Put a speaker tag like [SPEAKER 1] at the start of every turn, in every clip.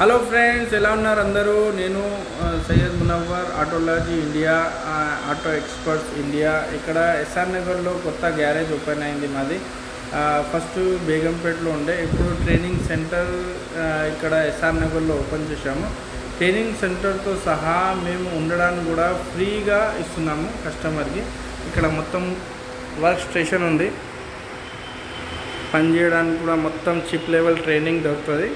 [SPEAKER 1] Hello friends, ఎలా ఉన్నారు అందరూ? నేను Syed Munawwar Autology India, auto experts India. ఇక్కడ ఎస్ఆర్ నగర్లో కొత్త గ్యారేజ్ ఓపెన్ అయింది మాది. ఫస్ట్ బేగంపేటలో ఉండే, ఇప్పుడు ట్రైనింగ్ సెంటర్ ఇక్కడ ఎస్ఆర్ నగర్లో ఓపెన్ చేశాము. ట్రైనింగ్ సెంటర్తో సహా మేము ఉండడానికి కూడా ఫ్రీగా ఇస్తున్నాము కస్టమర్కి. ఇక్కడ మొత్తం వర్క్ స్టేషన్ ఉంది, పనిచేయడానికి కూడా మొత్తం చిప్ లెవెల్ ట్రైనింగ్ దొరుకుతుంది.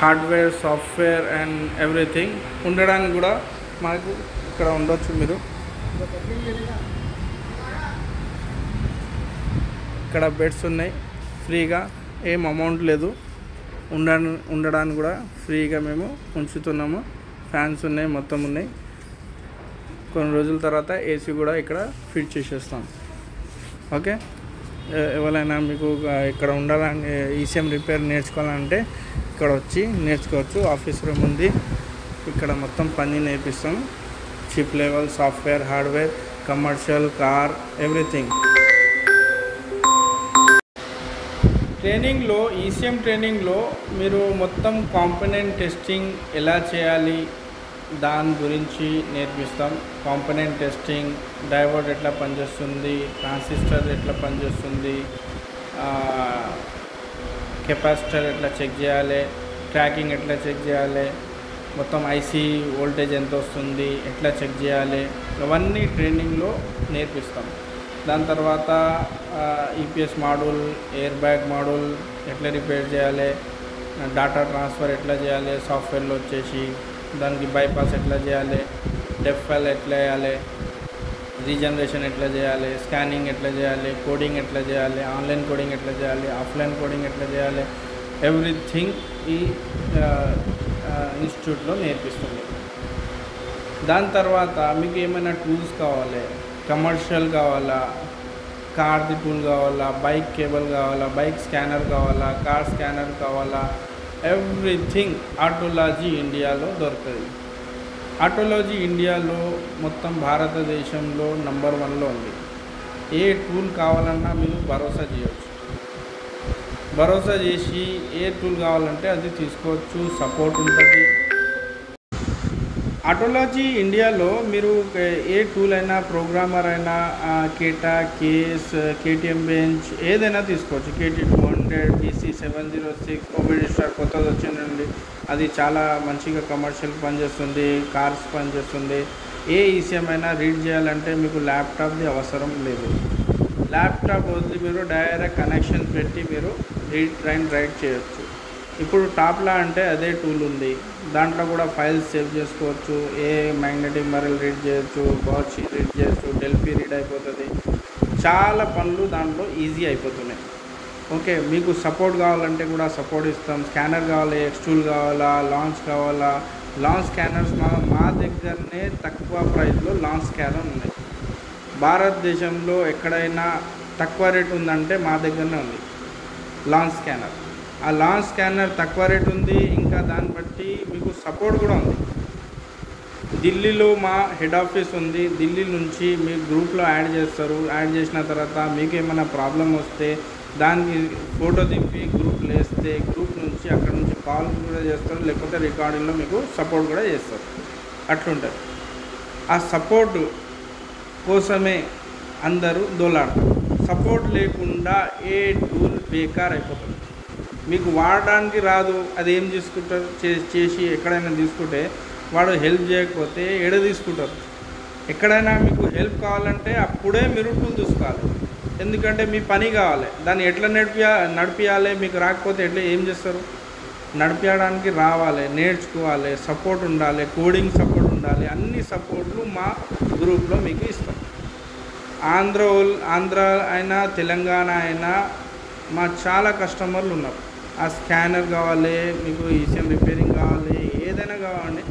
[SPEAKER 1] Hardware, software and everything. ఉండడానికి కూడా మాకు ఇక్కడ ఉండొచ్చు. మీరు ఇక్కడ బెడ్స్ ఉన్నాయి, ఫ్రీగా, ఏం అమౌంట్ లేదు. ఉండడానికి కూడా ఫ్రీగా మేము ఉంచుతున్నాము. ఫ్యాన్స్ ఉన్నాయి, మొత్తం ఉన్నాయి. కొన్ని రోజుల తర్వాత ఏసీ కూడా ఇక్కడ ఫిట్ చేసేస్తాం. ఓకే, ఎవరైనా మీకు ఇక్కడ ఉండాలని, ఈసీఎం రిపేర్ నేర్చుకోవాలంటే ఇక్కడ వచ్చి నేర్చుకోవచ్చు. ఆఫీస్ రూమ్ ఉంది, ఇక్కడ మొత్తం పని నేర్పిస్తాం. Chip level, software, hardware, commercial, car, everything. ట్రైనింగ్లో, ఈసీఎం ట్రైనింగ్లో మీరు మొత్తం కాంపోనెంట్ టెస్టింగ్ ఎలా చేయాలి దాని గురించి నేర్పిస్తాం. కాంపోనెంట్ టెస్టింగ్, డైవర్ట్ ఎట్లా పనిచేస్తుంది, ట్రాన్సిస్టర్ ఎట్లా పనిచేస్తుంది, కెపాసిటర్ ఎట్లా చెక్ చేయాలి, ట్రాకింగ్ ఎట్లా చెక్ చేయాలి, మొత్తం ఐసీ వోల్టేజ్ ఎంత వస్తుంది ఎట్లా చెక్ చేయాలి, అవన్నీ ట్రైనింగ్లో నేర్పిస్తాం. దాని తర్వాత EPS model, air bag model ఎట్లా రిపేర్ చేయాలి, డేటా ట్రాన్స్ఫర్ ఎట్లా చేయాలి, సాఫ్ట్వేర్లో వచ్చేసి దానికి బైపాస్ ఎట్లా చేయాలి, డెఫ్ఎల్ ఎట్లా చేయాలి, రీజనరేషన్ ఎట్లా చేయాలి, స్కానింగ్ ఎట్లా చేయాలి, కోడింగ్ ఎట్లా చేయాలి, ఆన్లైన్ కోడింగ్ ఎట్లా చేయాలి, ఆఫ్లైన్ కోడింగ్ ఎట్లా చేయాలి, ఎవ్రీథింగ్ ఈ ఇన్స్టిట్యూట్లో నేర్పిస్తుంది. దాని తర్వాత మీకు ఏమైనా టూల్స్ కావాలి, కమర్షియల్ కావాలా, కార్ది టూల్ కావాలా, బైక్ కేబుల్ కావాలా, బైక్ స్కానర్ కావాలా, కార్ స్కానర్ కావాలా, ఎవ్రీథింగ్ ఆటోలాజీ ఇండియాలో దొరుకుతుంది. ఆటోలాజీ ఇండియాలో మొత్తం భారతదేశంలో నంబర్ 1లో ఉంది. ఏ టూల్ కావాలన్నా మీరు భరోసా చేయవచ్చు. భరోసా చేసి ఏ టూల్ కావాలంటే అది తీసుకోవచ్చు, సపోర్ట్ ఉంటుంది. ఆటోలాజీ ఇండియాలో మీరు ఏ టూల్ అయినా, ప్రోగ్రామర్ అయినా, కేటా, కేస్, కేటీఎం బెంచ్ ఏదైనా తీసుకోవచ్చు. కేటీ 200, BC 706, ఓబిడిస్టార్ కొత్తది వచ్చిందండి, అది చాలా మంచిగా కమర్షియల్ పనిచేస్తుంది, కార్స్ పనిచేస్తుంది. ఏ ఈసీఎం అయినా రీడ్ చేయాలంటే మీకు ల్యాప్టాప్ది అవసరం లేదు. ల్యాప్టాప్ వదిలి మీరు డైరెక్ట్ కనెక్షన్ పెట్టి మీరు రైట్ చేయొచ్చు. ఇప్పుడు టాప్లా అంటే అదే టూల్ ఉంది, దాంట్లో కూడా ఫైల్స్ సేవ్ చేసుకోవచ్చు. ఏ మ్యాగ్నెటిక్ మరల్ రీడ్ చేయొచ్చు, బాచ్ రీడ్ చేయొచ్చు, డెల్ఫీ రీడ్ అయిపోతుంది. చాలా పనులు దాంట్లో ఈజీ అయిపోతున్నాయి. ఓకే, మీకు సపోర్ట్ కావాలంటే కూడా సపోర్ట్ ఇస్తాం. స్కానర్ కావాలి, ఎక్స్టూల్ కావాలా, లాంచ్ కావాలా, లాంచ్ స్కానర్స్ మా దగ్గరనే తక్కువ ప్రైస్లో లాంచ్ స్కానర్ ఉన్నాయి. భారతదేశంలో ఎక్కడైనా తక్కువ రేట్ ఉందంటే మా దగ్గరనే ఉంది లాంచ్ స్కానర్. ఆ లాంచ్ స్కానర్ తక్కువ రేట్ ఉంది, ఇంకా దాన్ని బట్టి మీకు సపోర్ట్ కూడా ఉంది. ఢిల్లీలో మా హెడ్ ఆఫీస్ ఉంది. ఢిల్లీ నుంచి మీ గ్రూప్లో యాడ్ చేస్తారు. యాడ్ చేసిన తర్వాత మీకు ఏమైనా ప్రాబ్లం వస్తే దానికి ఫోటో దింపి గ్రూప్లో వేస్తే గ్రూప్ నుంచి అక్కడ నుంచి కాల్ కూడా చేస్తారు, లేకపోతే రికార్డింగ్లో మీకు సపోర్ట్ కూడా చేస్తారు. అట్లుంటుంది. ఆ సపోర్ట్ కోసమే అందరూ దోలాడతారు. సపోర్ట్ లేకుండా ఏ టూల్ బేకార్ అయిపోతుంది. మీకు వాడడానికి రాదు, అది ఏం తీసుకుంటారు, చేసి ఎక్కడైనా తీసుకుంటే వాడు హెల్ప్ చేయకపోతే ఎడ తీసుకుంటారు. ఎక్కడైనా మీకు హెల్ప్ కావాలంటే అప్పుడే మీరు టూల్ తీసుకోవాలి. ఎందుకంటే మీ పని కావాలి, దాన్ని ఎట్లా నడిపియాలి. మీకు రాకపోతే ఎట్లా ఏం చేస్తారు? నడిపించడానికి రావాలి, నేర్చుకోవాలి, సపోర్ట్ ఉండాలి, కోడింగ్ సపోర్ట్ ఉండాలి. అన్ని సపోర్ట్లు మా గ్రూప్లో మీకు ఇస్తాం. ఆంధ్ర అయినా తెలంగాణ అయినా మా చాలా కస్టమర్లు ఉన్నారు. ఆ స్కానర్ కావాలి, మీకు ఈసీఎం రిపేరింగ్ కావాలి, ఏదైనా కావాలి.